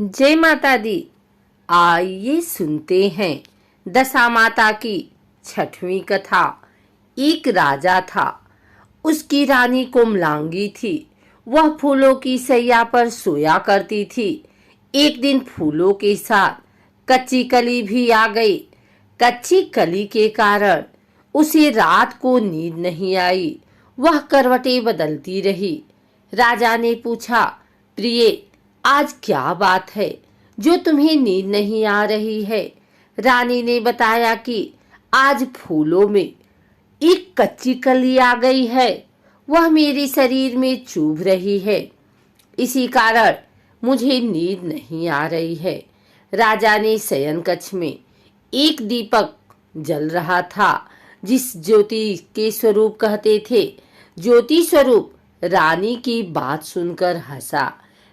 जय माता दी। आइए सुनते हैं दशा माता की छठवीं कथा। एक राजा था, उसकी रानी कोमलांगी थी। वह फूलों की सैया पर सोया करती थी। एक दिन फूलों के साथ कच्ची कली भी आ गई। कच्ची कली के कारण उसे रात को नींद नहीं आई। वह करवटें बदलती रही। राजा ने पूछा, प्रिय, आज क्या बात है जो तुम्हें नींद नहीं आ रही है? रानी ने बताया कि आज फूलों में एक कच्ची कली आ गई है। वह मेरे शरीर में चुभ रही है, इसी कारण मुझे नींद नहीं आ रही है। राजा ने शयन कक्ष में एक दीपक जल रहा था, जिस ज्योति के स्वरूप कहते थे। ज्योति स्वरूप रानी की बात सुनकर हंसा।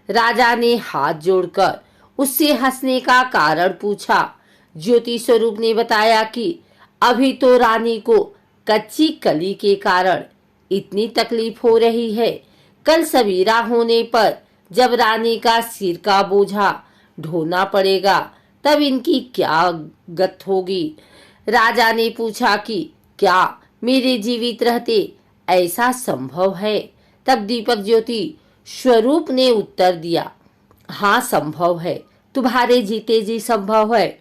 राजा ने हाथ जोड़कर उससे हंसने का कारण पूछा। ज्योति स्वरूप ने बताया कि अभी तो रानी को कच्ची कली के कारण इतनी तकलीफ हो रही है। कल सवेरा होने पर जब रानी का सिर का बोझा ढोना पड़ेगा, तब इनकी क्या गत होगी। राजा ने पूछा कि क्या मेरे जीवित रहते ऐसा संभव है? तब दीपक ज्योति स्वरूप ने उत्तर दिया, हाँ संभव है, तुम्हारे जीते जी संभव है।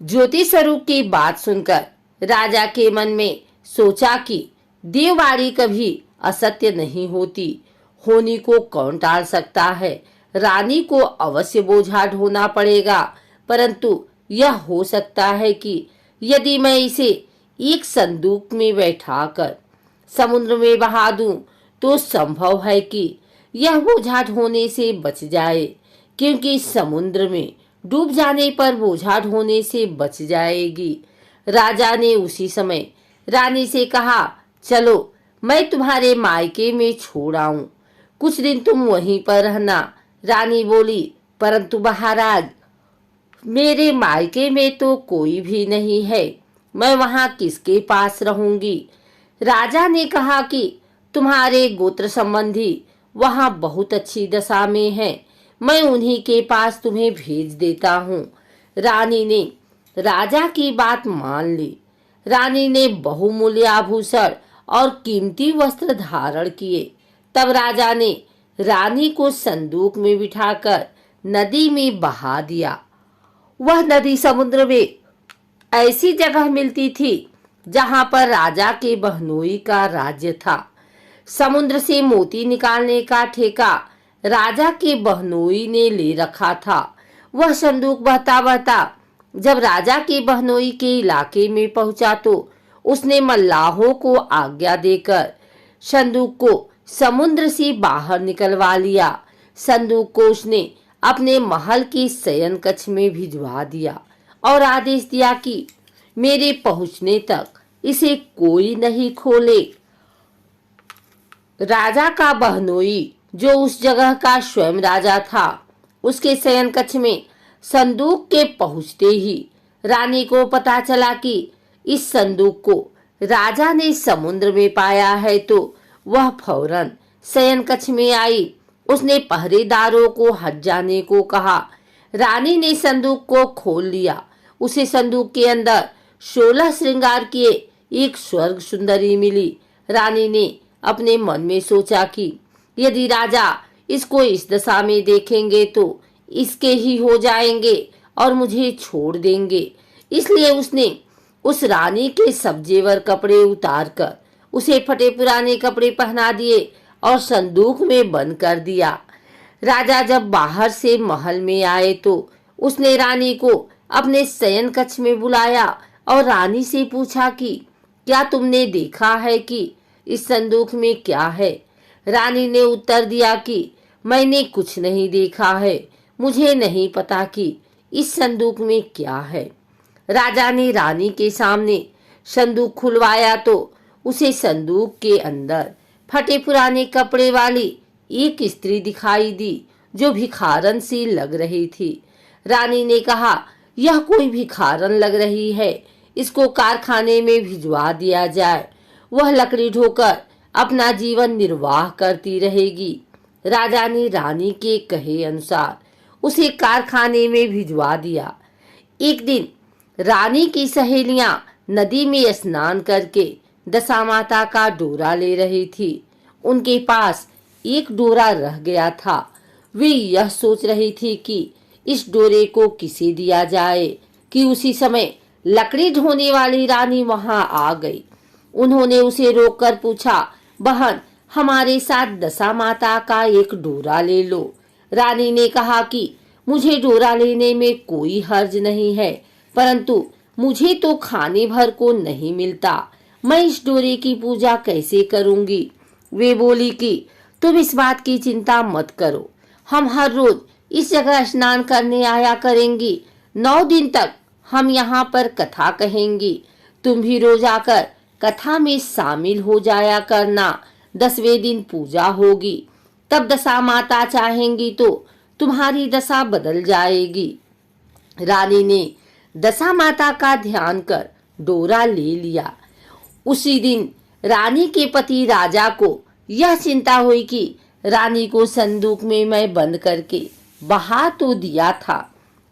ज्योति स्वरूप की बात सुनकर राजा के मन में सोचा कि देववाणी कभी असत्य नहीं होती। होनी को कौन टाल सकता है? रानी को अवश्य बोझा ढोना पड़ेगा, परंतु यह हो सकता है कि यदि मैं इसे एक संदूक में बैठाकर समुद्र में बहा दूं, तो संभव है कि यह बोझा ढोने से बच जाए, क्योंकि समुद्र में डूब जाने पर बोझा ढोने से बच जाएगी। राजा ने उसी समय रानी से कहा, चलो मैं तुम्हारे मायके में छोड़ आऊं, कुछ दिन तुम वहीं पर रहना। रानी बोली, परंतु महाराज, मेरे मायके में तो कोई भी नहीं है, मैं वहां किसके पास रहूंगी? राजा ने कहा कि तुम्हारे गोत्र संबंधी वहां बहुत अच्छी दशा में हैं, मैं उन्हीं के पास तुम्हें भेज देता हूँ। रानी ने राजा की बात मान ली। रानी ने बहुमूल्य आभूषण और कीमती वस्त्र धारण किए। तब राजा ने रानी को संदूक में बिठाकर नदी में बहा दिया। वह नदी समुद्र में ऐसी जगह मिलती थी जहां पर राजा के बहनोई का राज्य था। समुद्र से मोती निकालने का ठेका राजा के बहनोई ने ले रखा था। वह संदूक बहता बहता जब राजा के बहनोई के इलाके में पहुंचा, तो उसने मल्लाहों को आज्ञा देकर संदूक को समुद्र से बाहर निकलवा लिया। संदूक को उसने अपने महल के शयन कक्ष में भिजवा दिया और आदेश दिया कि मेरे पहुंचने तक इसे कोई नहीं खोले। राजा का बहनोई, जो उस जगह का स्वयं राजा था, उसके शयन कक्ष में संदूक के पहुंचते ही रानी को पता चला कि इस संदूक को राजा ने समुद्र में पाया है, तो वह फौरन शयन कक्ष में आई। उसने पहरेदारों को हट जाने को कहा। रानी ने संदूक को खोल लिया। उसे संदूक के अंदर 16 श्रृंगार किए एक स्वर्ग सुंदरी मिली। रानी ने अपने मन में सोचा कि यदि राजा इसको इस दशा में देखेंगे तो इसके ही हो जाएंगे और मुझे छोड़ देंगे। इसलिए उसने उस रानी के सब जेवर कपड़े उतार कर उसे फटे पुराने कपड़े पहना दिए और संदूक में बंद कर दिया। राजा जब बाहर से महल में आए, तो उसने रानी को अपने शयन कक्ष में बुलाया और रानी से पूछा कि क्या तुमने देखा है कि इस संदूक में क्या है? रानी ने उत्तर दिया कि मैंने कुछ नहीं देखा है, मुझे नहीं पता कि इस संदूक में क्या है। राजा ने रानी के सामने संदूक खुलवाया, तो उसे संदूक के अंदर फटे पुराने कपड़े वाली एक स्त्री दिखाई दी, जो भिखारन सी लग रही थी। रानी ने कहा, यह कोई भिखारन लग रही है, इसको कारखाने में भिजवा दिया जाए, वह लकड़ी ढोकर अपना जीवन निर्वाह करती रहेगी। राजा ने रानी के कहे अनुसार उसे कारखाने में भिजवा दिया। एक दिन रानी की सहेलियां नदी में स्नान करके दशामाता का डोरा ले रही थी। उनके पास एक डोरा रह गया था। वे यह सोच रही थी कि इस डोरे को किसे दिया जाए कि उसी समय लकड़ी ढोने वाली रानी वहां आ गई। उन्होंने उसे रोककर पूछा, बहन, हमारे साथ दशामाता का एक डोरा ले लो। रानी ने कहा कि मुझे डोरा लेने में कोई हर्ज नहीं है, परंतु मुझे तो खाने भर को नहीं मिलता। मैं इस डोरे की पूजा कैसे करूंगी? वे बोली कि तुम इस बात की चिंता मत करो, हम हर रोज इस जगह स्नान करने आया करेंगी। 9 दिन तक हम यहाँ पर कथा कहेंगी। तुम भी रोज आकर कथा में शामिल हो जाया करना। 10वें दिन पूजा होगी, तब दशा माता चाहेंगी तो तुम्हारी दशा बदल जाएगी। रानी ने दशा माता का ध्यान कर डोरा ले लिया। उसी दिन रानी के पति राजा को यह चिंता हुई कि रानी को संदूक में मैं बंद करके बहा तो दिया था,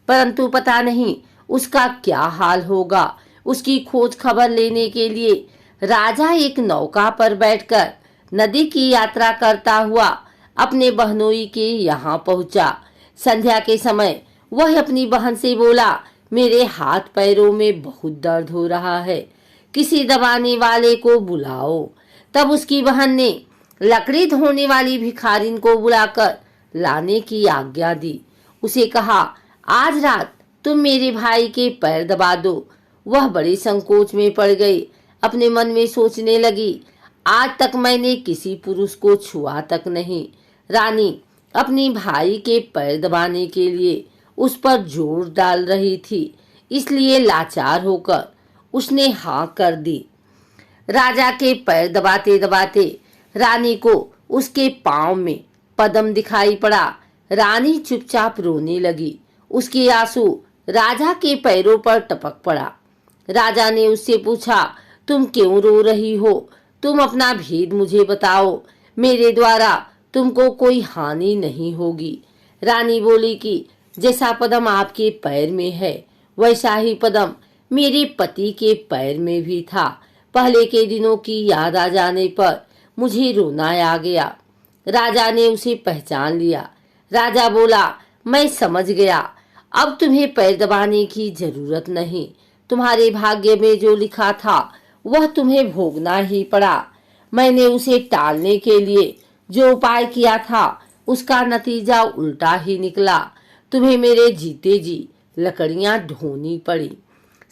परंतु पता नहीं उसका क्या हाल होगा। उसकी खोज खबर लेने के लिए राजा एक नौका पर बैठकर नदी की यात्रा करता हुआ अपने बहनोई के यहाँ पहुंचा। संध्या के समय वह अपनी बहन से बोला, मेरे हाथ पैरों में बहुत दर्द हो रहा है, किसी दबाने वाले को बुलाओ। तब उसकी बहन ने लकड़ी धोने वाली भिखारिन को बुलाकर लाने की आज्ञा दी। उसे कहा, आज रात तुम मेरे भाई के पैर दबा दो। वह बड़े संकोच में पड़ गई। अपने मन में सोचने लगी, आज तक मैंने किसी पुरुष को छुआ तक नहीं। रानी अपनी भाई के पैर दबाने के लिए उस पर जोर डाल रही थी, इसलिए लाचार होकर उसने हाँ कर दी। राजा के पैर दबाते दबाते रानी को उसके पांव में पद्म दिखाई पड़ा। रानी चुपचाप रोने लगी। उसके आंसू राजा के पैरों पर टपक पड़ा। राजा ने उससे पूछा, तुम क्यों रो रही हो? तुम अपना भेद मुझे बताओ, मेरे द्वारा तुमको कोई हानि नहीं होगी। रानी बोली कि जैसा पद्म आपके पैर में है, वैसा ही पद्म मेरे पति के पैर में भी था। पहले के दिनों की याद आ जाने पर मुझे रोना आ गया। राजा ने उसे पहचान लिया। राजा बोला, मैं समझ गया, अब तुम्हें पैर दबाने की जरूरत नहीं। तुम्हारे भाग्य में जो लिखा था वह तुम्हें भोगना ही पड़ा। मैंने उसे टालने के लिए जो उपाय किया था उसका नतीजा उल्टा ही निकला। तुम्हें मेरे जीते जी लकड़ियां ढोनी पड़ी।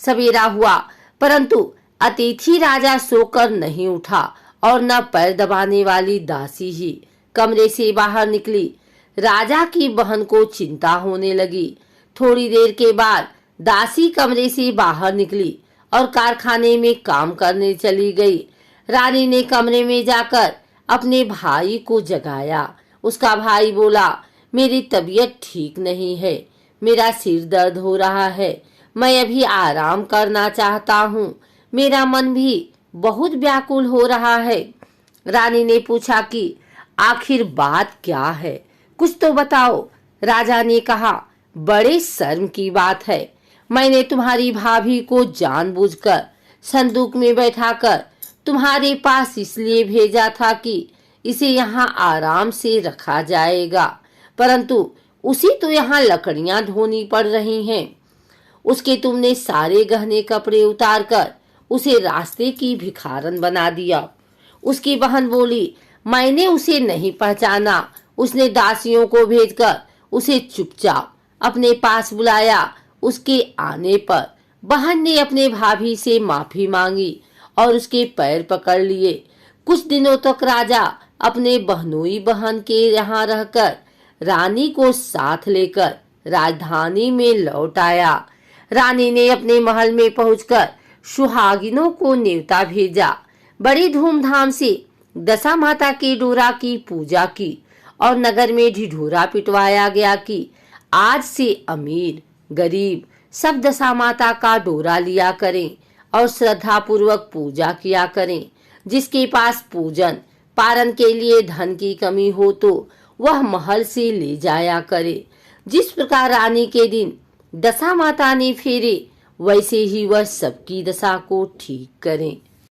सवेरा हुआ, परंतु अतिथि राजा सोकर नहीं उठा और न पैर दबाने वाली दासी ही कमरे से बाहर निकली। राजा की बहन को चिंता होने लगी। थोड़ी देर के बाद दासी कमरे से बाहर निकली और कारखाने में काम करने चली गई। रानी ने कमरे में जाकर अपने भाई को जगाया। उसका भाई बोला, मेरी तबीयत ठीक नहीं है, मेरा सिर दर्द हो रहा है, मैं अभी आराम करना चाहता हूँ, मेरा मन भी बहुत व्याकुल हो रहा है। रानी ने पूछा कि आखिर बात क्या है, कुछ तो बताओ। राजा ने कहा, बड़े शर्म की बात है, मैंने तुम्हारी भाभी को जानबूझकर संदूक में बैठाकर तुम्हारे पास इसलिए भेजा था कि इसे यहाँ आराम से रखा जाएगा, परंतु उसी तो यहाँ लकड़ियां ढोनी पड़ रही हैं। उसके तुमने सारे गहने कपड़े उतार कर उसे रास्ते की भिखारन बना दिया। उसकी बहन बोली, मैंने उसे नहीं पहचाना। उसने दासियों को भेजकर उसे चुपचाप अपने पास बुलाया। उसके आने पर बहन ने अपने भाभी से माफी मांगी और उसके पैर पकड़ लिए। कुछ दिनों तक राजा अपने बहनोई बहन के यहाँ रहकर रानी को साथ लेकर राजधानी में लौट आया। रानी ने अपने महल में पहुंचकर सुहागिनों को न्योता भेजा। बड़ी धूमधाम से दशा माता के डोरा की पूजा की और नगर में ढिढोरा पिटवाया गया कि आज से अमीर गरीब सब दशा माता का डोरा लिया करें और श्रद्धा पूर्वक पूजा किया करें। जिसके पास पूजन पारण के लिए धन की कमी हो तो वह महल से ले जाया करे। जिस प्रकार रानी के दिन दशा माता ने फेरे, वैसे ही वह सबकी दशा को ठीक करें।